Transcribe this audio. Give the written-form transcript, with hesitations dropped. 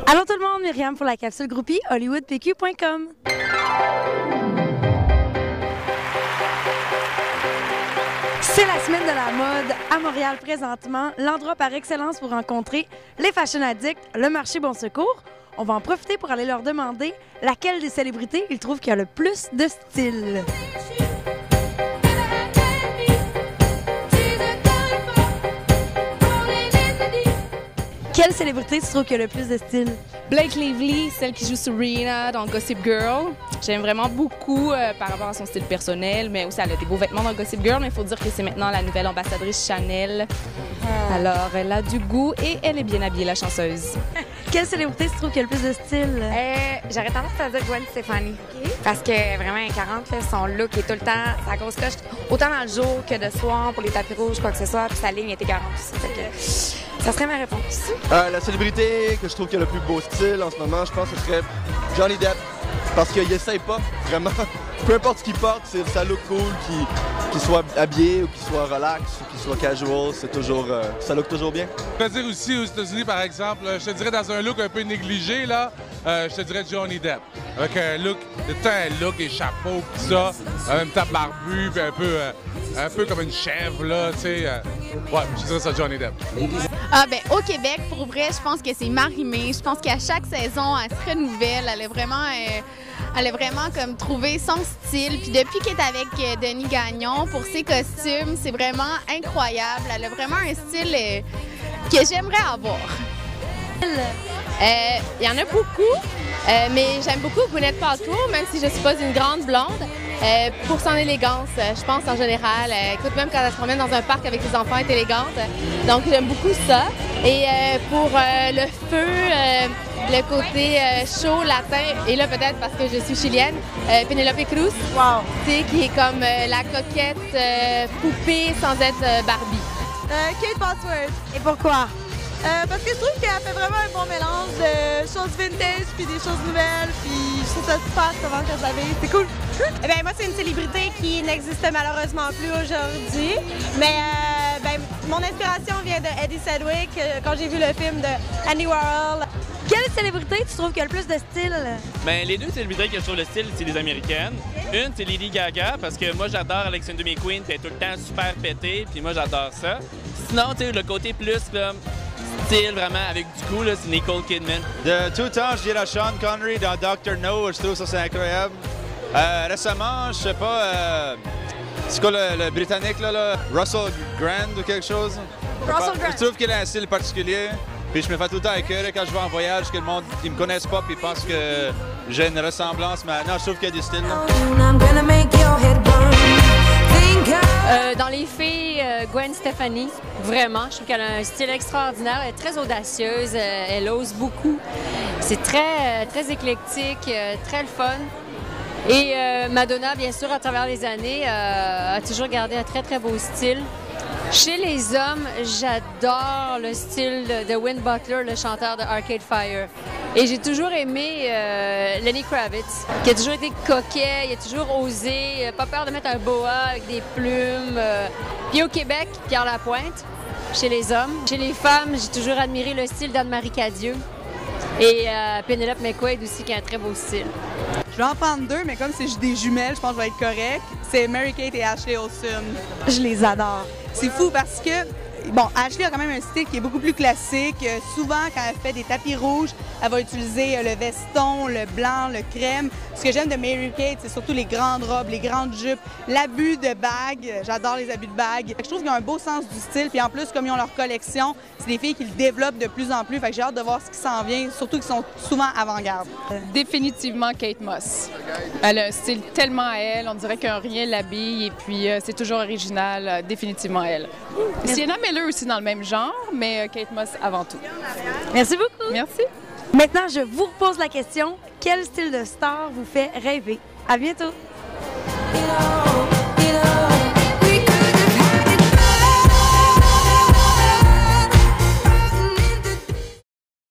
Allô tout le monde, Myriam pour la capsule groupie hollywoodpq.com. C'est la semaine de la mode à Montréal présentement, l'endroit par excellence pour rencontrer les fashion addicts, le marché Bon Secours. On va en profiter pour aller leur demander laquelle des célébrités ils trouvent qui a le plus de style. Quelle célébrité tu trouves qui a le plus de style? Blake Lively, celle qui joue Serena dans Gossip Girl. J'aime vraiment beaucoup par rapport à son style personnel, mais aussi elle a des beaux vêtements dans Gossip Girl, mais il faut dire que c'est maintenant la nouvelle ambassadrice Chanel. Alors, elle a du goût et elle est bien habillée, la chanceuse. Quelle célébrité tu trouves qui a le plus de style? J'aurais tendance à dire Gwen Stefani. Okay. Parce que vraiment, 40, là, son look est tout le temps sa grosse coche, autant dans le jour que de soir pour les tapis rouges, quoi que ce soit, puis sa ligne était 40 aussi. Ça serait ma réponse. La célébrité que je trouve qui a le plus beau style en ce moment, je pense que ce serait Johnny Depp. Parce qu'il essaye pas, vraiment. Peu importe ce qu'il porte, ça look cool, qu'il soit habillé ou qu'il soit relax ou qu'il soit casual, c'est toujours, ça look toujours bien. Je peux dire aussi aux États-Unis, par exemple, je te dirais dans un look un peu négligé, là, je te dirais Johnny Depp. Avec un look, un look et chapeau, pis ça, en même temps barbu, puis un peu comme une chèvre, là, tu sais. Ouais, je dirais ça, Johnny Depp. Au Québec, pour vrai, je pense que c'est Marie-Mé. Je pense qu'à chaque saison, elle se renouvelle. Elle a vraiment comme trouvé son style. Puis depuis qu'elle est avec Denis Gagnon pour ses costumes, c'est vraiment incroyable. Elle a vraiment un style que j'aimerais avoir. Il y en a beaucoup, mais j'aime beaucoup Gwyneth Paltrow, même si je ne suis pas une grande blonde. Pour son élégance, je pense en général. Écoute, même quand elle se promène dans un parc avec les enfants, elle est élégante. Donc j'aime beaucoup ça. Et pour le feu, le côté chaud, latin, et là peut-être parce que je suis chilienne, Penélope Cruz, qui est comme la coquette poupée sans être Barbie. Kate Bosworth. Et pourquoi? Parce que je trouve qu'elle fait vraiment un bon mélange de choses vintage puis des choses nouvelles, puis je trouve ça super comment qu'elle s'habille, c'est cool. Moi, c'est une célébrité qui n'existe malheureusement plus aujourd'hui, mais mon inspiration vient de Eddie Sedgwick quand j'ai vu le film de Andy Warhol. Quelle célébrité tu trouves qui a le plus de style? Les deux célébrités que je trouve le style, c'est les Américaines. Une, c'est Lady Gaga, parce que moi, j'adore Alexandra McQueen, puis elle est tout le temps super pétée, puis moi, j'adore ça. Sinon, tu sais, le côté plus, là, style vraiment avec du goût, c'est Nicole Kidman. De tout temps, je dirais Sean Connery dans Dr. No, je trouve ça c'est incroyable. Récemment, je sais pas, c'est quoi le Britannique là, Russell Grant ou quelque chose? Russell Grant. Je trouve qu'il a un style particulier, puis je me fais tout le temps écœurer quand je vais en voyage, que le monde, ils me connaissent pas, puis ils pensent que j'ai une ressemblance, mais non, je trouve qu'il y a du style. Dans les filles, Gwen Stefani, vraiment. Je trouve qu'elle a un style extraordinaire. Elle est très audacieuse, elle ose beaucoup. C'est très éclectique, très le fun. Et Madonna, bien sûr, à travers les années, a toujours gardé un très beau style. Chez les hommes, j'adore le style de Win Butler, le chanteur de Arcade Fire. Et j'ai toujours aimé Lenny Kravitz, qui a toujours été coquet, il a toujours osé, pas peur de mettre un boa avec des plumes. Puis au Québec, Pierre Lapointe, chez les hommes. Chez les femmes, j'ai toujours admiré le style d'Anne-Marie Cadieux. Et Penelope McQuaid aussi, qui a un très beau style. Je vais en prendre deux, mais comme c'est des jumelles, je pense que je vais être correct. C'est Mary-Kate et Ashley Olsen. Je les adore. C'est fou parce que, Ashley a quand même un style qui est beaucoup plus classique. Souvent, quand elle fait des tapis rouges, elle va utiliser le veston, le blanc, le crème. Ce que j'aime de Mary-Kate, c'est surtout les grandes robes, les grandes jupes, l'abus de bagues. J'adore les abus de bagues. Je trouve qu'ils ont un beau sens du style. Puis en plus, comme ils ont leur collection, c'est des filles qui le développent de plus en plus. Fait que j'ai hâte de voir ce qui s'en vient, surtout qu'ils sont souvent avant-garde. Définitivement Kate Moss. Elle a un style tellement à elle, on dirait que rien l'habille et puis c'est toujours original, définitivement elle. Sienna Miller aussi dans le même genre, mais Kate Moss avant tout. Merci beaucoup. Merci. Maintenant, je vous repose la question. Quel style de star vous fait rêver? À bientôt!